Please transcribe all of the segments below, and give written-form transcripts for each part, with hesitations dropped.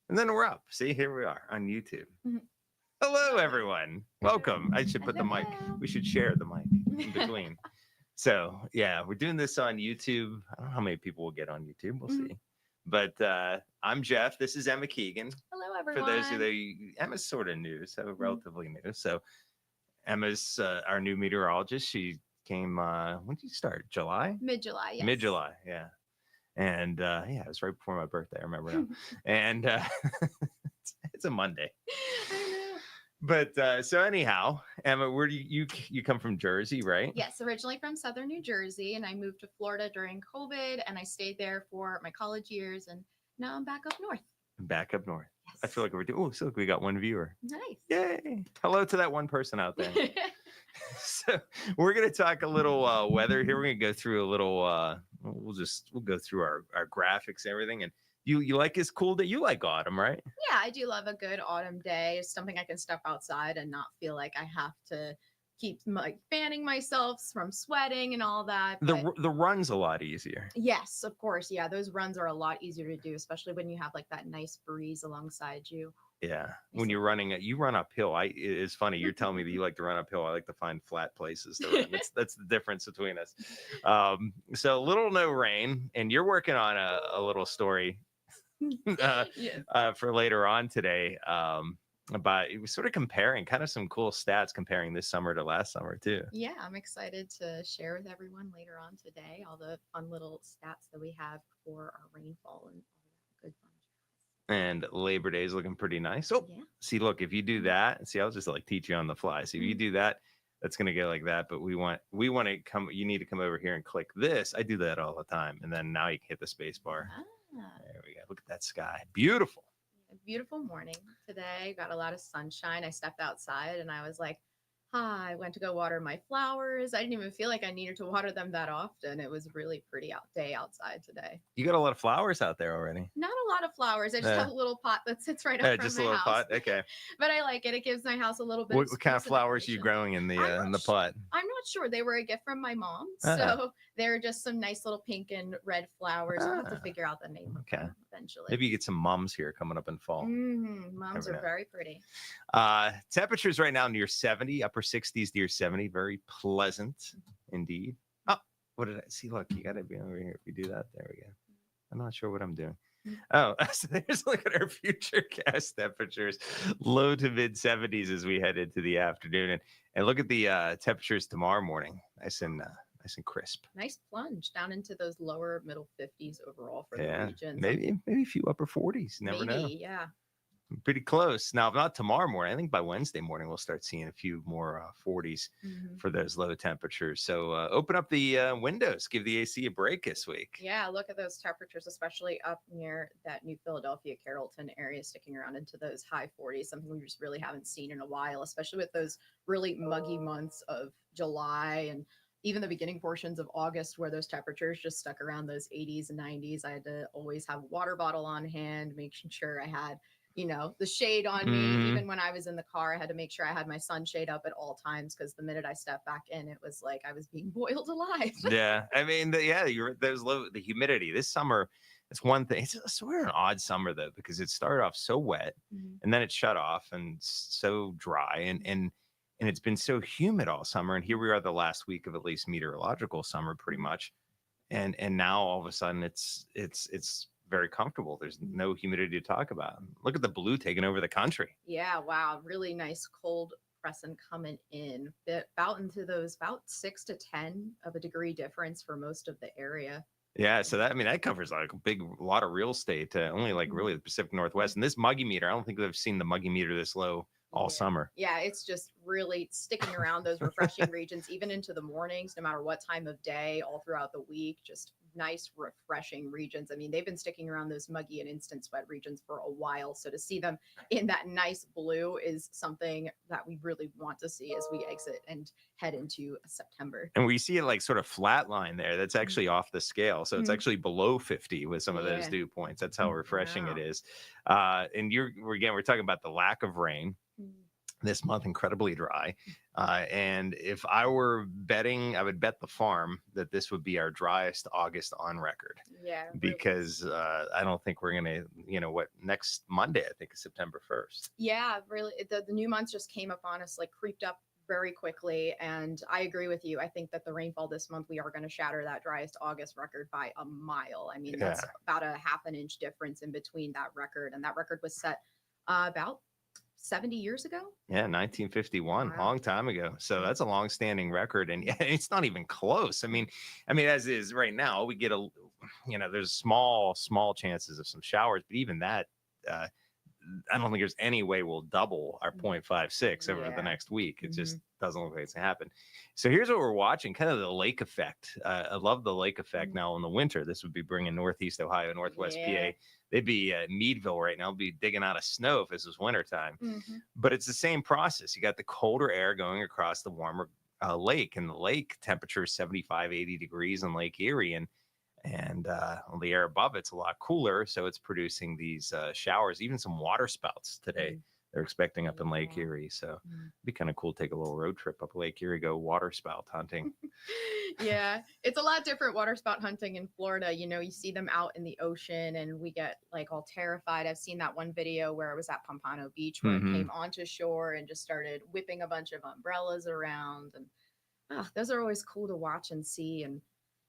And then we're up. See, here we are on YouTube. Mhm. Hello, everyone. Welcome. I should put the mic. Hello. We should share the mic in between. So, yeah, we're doing this on YouTube. I don't know how many people will get on YouTube. We'll Mhm. see. But I'm Jeff. This is Emma Keegan. Hello, For those of everyone. you, Emma's sort of new, so Mhm. relatively new. So, Emma's our new meteorologist. She came, when did you start? July? Mid-July, Mid yes. July, yeah. And yeah, it was right before my birthday. I remember now. And it's a Monday. I know. But so anyhow, Emma, where do you come from? Jersey, right? Yes, originally from Southern New Jersey, and I moved to Florida during COVID, and I stayed there for my college years, and now I'm back up north. Back up north. I feel Yes. like we're doing. Oh, so look, we got one viewer. Nice. Yay! Hello to that one person out there. So we're gonna talk a little weather here. We're gonna go through a little. We'll go through our graphics and everything. And you like this cool day? You like autumn, right? Yeah, I do love a good autumn day. It's something I can step outside and not feel like I have to keep like fanning myself from sweating and all that. But The run's a lot easier. yes, of course. Yeah, those runs are a lot easier to do, especially when you have like that nice breeze alongside you. Yeah, Nice when you're little running it, you run uphill. It's funny. You're telling me that you like to run uphill. I like to find flat places to run. That's the difference between us. So little no rain, and you're working on a little story Yes. for later on today. But it was sort of comparing, kind of some cool stats comparing this summer to last summer too. Yeah, I'm excited to share with everyone later on today all the fun little stats that we have for our rainfall and all that good fun And Labor Day is looking pretty nice. Oh, jazz. see, look, if you do that, see, I'll just like teach you on the fly. See, if you Mhm. do that, that's gonna go like that. But we want to come. You need to come over here and click this. I do that all the time, and then now you can hit the space bar. Ah, There we go. Look at that sky, beautiful. a beautiful morning today. Got a lot of sunshine. I stepped outside and I was like, hi, I went to go water my flowers. I didn't even feel like I needed to water them that often. It was really pretty day outside today. You got a lot of flowers out there already. Not a lot of flowers. I just Uh, have a little pot that sits right up front of just a my little house. pot. Okay. But I like it. It gives my house a little bit of What kind of spruce and flowers are you decoration. growing in I'm the not pot? I'm not sure. They were a gift from my mom. Ah, So they're just some nice little pink and red flowers. I'll have to ah, figure out the name of okay. them eventually. Maybe you get some mums here coming up in fall. Moms Never are know. very pretty. Temperatures right now near 70, upper 60s near 70. Very pleasant indeed. Oh, what did I see? Look, you got to be over here. If you do that, there we go. I'm not sure what I'm doing. Oh, so there's look at our future cast temperatures, low to mid 70s as we head into the afternoon, and look at the temperatures tomorrow morning, nice and crisp. Nice plunge down into those lower middle 50s overall for the Yeah, regions. maybe a few upper 40s. Never know. Maybe, yeah. Pretty close. Now, if not tomorrow morning, I think by Wednesday morning we'll start seeing a few more 40s Mhm. for those low temperatures. So open up the windows, give the AC a break this week. Yeah, look at those temperatures, especially up near that New Philadelphia, Carrollton area, sticking around into those high 40s, something we just really haven't seen in a while, especially with those really muggy months of July and even the beginning portions of August, where those temperatures just stuck around those 80s and 90s. I had to always have a water bottle on hand, making sure I had the shade on me. Hmm. Even when I was in the car, I had to make sure I had my sunshade up at all times because the minute I stepped back in, it was like I was being boiled alive. Yeah, I mean, there's the humidity this summer. It's one thing. It's sort of an odd summer though because it started off so wet Mhm. and then it shut off and so dry and it's been so humid all summer. And here we are, the last week of at least meteorological summer, pretty much. And now all of a sudden it's very comfortable. There's no humidity to talk about. Look at the blue taking over the country. Yeah, wow, really nice cold crescent coming in. About into those about 6 to 10 of a degree difference for most of the area. Yeah, so that covers like a lot of real estate. Only like Mhm. really the Pacific Northwest. And this muggy meter, I don't think I've seen the muggy meter this low all Yeah. summer. Yeah, it's just really sticking around those refreshing regions, even into the mornings, no matter what time of day, all throughout the week. Just nice, refreshing regions. I mean, they've been sticking around those muggy and instant sweat regions for a while. So to see them in that nice blue is something that we really want to see as we exit and head into September. And we see it like sort of flat line there. That's actually off the scale. So it's Mhm. actually below 50 with some of those Yeah. dew points. That's how refreshing it Wow. is. And we're talking about the lack of rain. this month, incredibly dry. And if I were betting, I would bet the farm that this would be our driest August on record, Yeah, really. because I don't think we're gonna, next Monday, I think is September 1st. Yeah, really. The new months just came upon us, like creeped up very quickly. And I agree with you. I think that the rainfall this month, we are going to shatter that driest August record by a mile. I mean, that's Yeah. about a half an inch difference in between that record. And that record was set about 70 years ago. Yeah, 1951, Wow. long time ago. So Mm. that's a long-standing record, and yeah, it's not even close. I mean, as is right now, we get there's small chances of some showers, but even that, uh, I don't think there's any way we'll double our 0.56 over the Yeah. next week. It just Mm-hmm. doesn't look like it's gonna happen. So here's what we're watching, kind of the lake effect. I love the lake effect Mhm. now in the winter. This would be bringing Northeast Ohio, Northwest Yeah. PA. They'd be Meadville right now, be digging out of snow if this was wintertime. Mhm. But it's the same process. You got the colder air going across the warmer lake, and the lake temperature is 75, 80 degrees in Lake Erie. And the air above it's a lot cooler, so it's producing these showers, even some water spouts today. Mm. They're expecting up in Lake Yeah. Erie, so Mm. it'd be kind of cool to take a little road trip up Lake Erie, go water spout hunting. Yeah, it's a lot different water spout hunting in Florida. You see them out in the ocean and we get like all terrified. I've seen that one video where it was at Pompano Beach where Mhm. it came onto shore and just started whipping a bunch of umbrellas around. And those are always cool to watch and see. And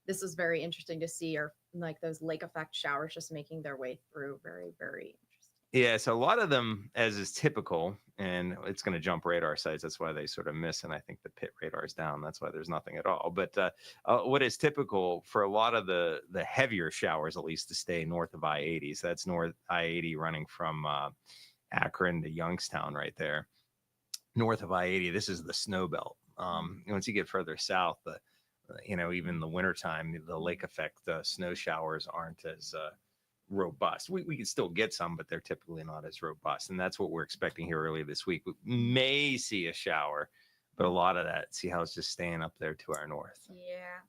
this is very interesting to see, or like those lake effect showers just making their way through. Very, very interesting. Yeah, so a lot of them, as is typical, and it's going to jump radar sites. That's why they sort of miss, and I think the pit radar is down. That's why there's nothing at all. But what is typical for a lot of the heavier showers, at least, to stay north of I-80. So that's north I-80 running from Akron to Youngstown, right there, north of I-80. This is the snow belt. Once you get further south, even the wintertime, the lake effect snow showers aren't as robust. We can still get some, but they're typically not as robust. And that's what we're expecting here early this week. We may see a shower, but a lot of that, see how it's just staying up there to our north. Yeah.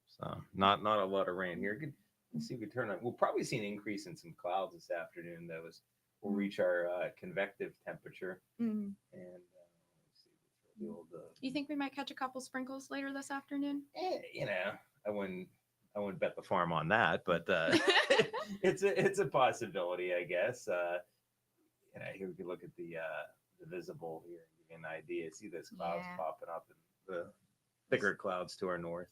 So not a lot of rain here. Let's see if we turn on. We'll probably see an increase in some clouds this afternoon. We'll reach our convective temperature. Mhm. And let's see, the old, You think we might catch a couple sprinkles later this afternoon? I wouldn't bet the farm on that, but it's a possibility, I guess. Here we can look at the visible here and give you an idea. See those clouds Yeah. popping up, and the thicker clouds to our north.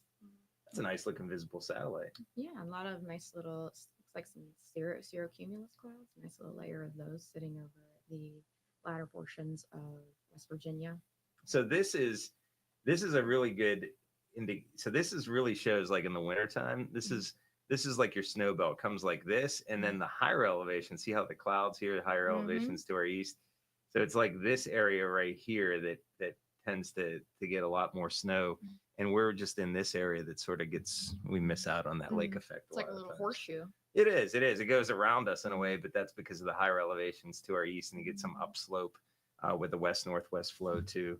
That's a nice looking visible satellite. Yeah, a lot of nice little, looks like some cirrocumulus clouds. Nice little layer of those sitting over the latter portions of West Virginia. So this is a really good so this is really shows like in the wintertime. This is like your snow belt comes like this, and then the higher elevation, see how the clouds here, the higher elevations to our east. So it's like this area right here that tends to get a lot more snow. And we're just in this area that sort of we miss out on that lake effect. It's like a little horseshoe. It is. It goes around us in a way, but that's because of the higher elevations to our east, and you get some upslope with the west-northwest flow too.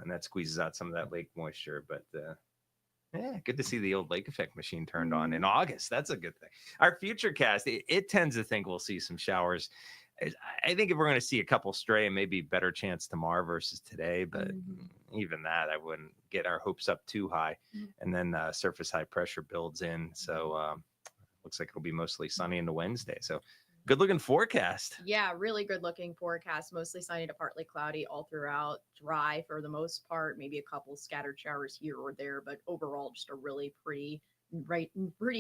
And that squeezes out some of that lake moisture. But yeah, good to see the old lake effect machine turned on in August. That's a good thing. Our future cast, it tends to think we'll see some showers. I think if we're going to see a couple stray, maybe better chance tomorrow versus today. But even that, I wouldn't get our hopes up too high. And then surface high pressure builds in. So looks like it'll be mostly sunny into Wednesday. So good looking forecast. Yeah, really good looking forecast. Mostly sunny to partly cloudy all throughout. Dry for the most part. Maybe a couple scattered showers here or there, but overall just a really pretty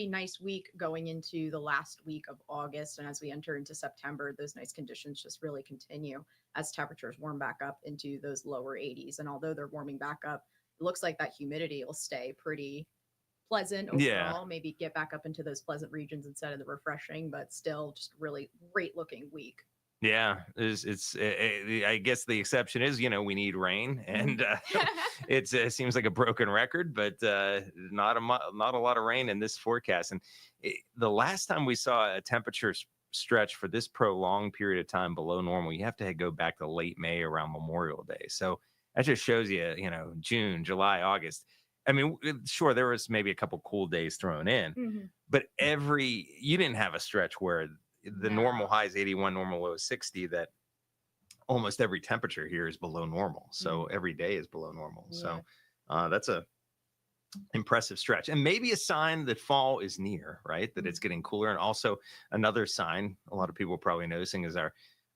nice week going into the last week of August. And as we enter into September, those nice conditions just really continue as temperatures warm back up into those lower 80s. And although they're warming back up, it looks like that humidity will stay pretty pleasant overall. Yeah. Maybe get back up into those pleasant regions instead of the refreshing, but still just really great looking week. Yeah, I guess the exception is, we need rain, and it seems like a broken record, but not a lot of rain in this forecast. And the last time we saw a temperature stretch for this prolonged period of time below normal, you have to go back to late May around Memorial Day. So that just shows you, June, July, August. I mean, sure, there was maybe a couple cool days thrown in, but you didn't have a stretch where the normal high is 81, normal low is 60 that almost every temperature here is below normal. So every day is below normal. So that's a impressive stretch, and maybe a sign that fall is near, right? That it's getting cooler. And also another sign a lot of people are probably noticing is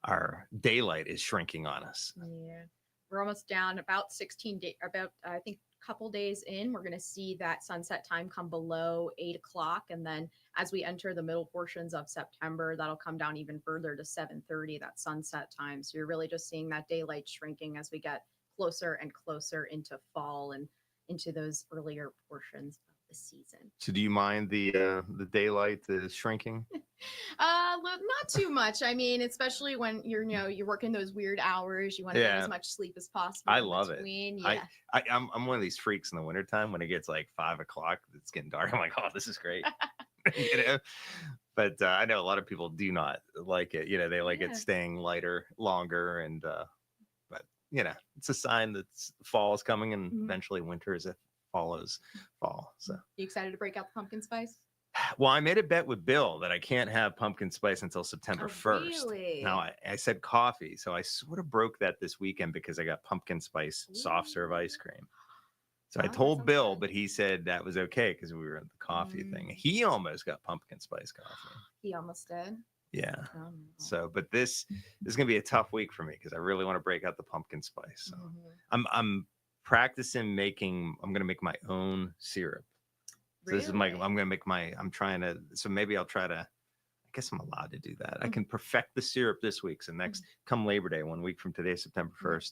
our daylight is shrinking on us. Yeah. We're almost down about 16 days, about, I think, a couple days in. We're going to see that sunset time come below 8 o'clock. And then as we enter the middle portions of September, that'll come down even further to 7:30, that sunset time. So you're really just seeing that daylight shrinking as we get closer and closer into fall and into those earlier portions of the season. So do you mind the daylight is shrinking? Not too much. I mean, especially when you're working those weird hours, you want to get Yeah. as much sleep as possible. I in love it. between. Yeah. I'm one of these freaks in the wintertime when it gets like 5 o'clock, it's getting dark. I'm like, oh, this is great. But I know a lot of people do not like it. They like it staying lighter longer. And but it's a sign that fall is coming, and eventually winter as it follows fall. So You excited to break out the pumpkin spice? well, I made a bet with Bill that I can't have pumpkin spice until September 1st. Really? Now I said coffee, so I sort of broke that this weekend because I got pumpkin spice soft serve ice cream. So I Oh, that told sounds Bill, good. but he said that was okay because we were at the coffee thing. He almost got pumpkin spice coffee. He almost did. Yeah. Oh, no. So, but this is going to be a tough week for me because I really want to break out the pumpkin spice. So I'm practicing making. I'm going to make my own syrup. So this is I'm going to make I'm trying to. So maybe I'll try to. I guess I'm allowed to do that. I can perfect the syrup this week. So next, come Labor Day, 1 week from today, September 1st,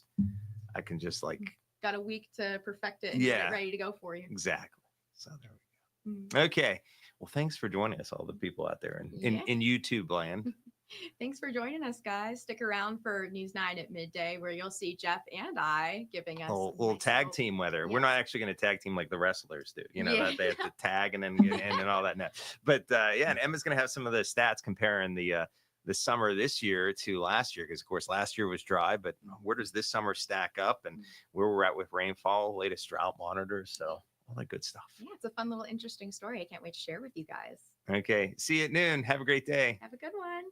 I can just like. Got a week to perfect it and get it ready to go for you. Exactly. So there we go. Okay. Well, thanks for joining us, all the people out there in YouTube land. Thanks for joining us, guys. Stick around for News 9 at midday, where you'll see Jeff and I giving us A little tag team weather. Yeah. We're not actually going to tag team like the wrestlers do. That they have to tag and then all that. But and Emma's going to have some of the stats comparing the summer this year to last year, because of course last year was dry, but where does this summer stack up and where we're at with rainfall, latest drought monitors, so all that good stuff. Yeah, it's a fun little interesting story. I can't wait to share with you guys. Okay, see you at noon. Have a great day. Have a good one.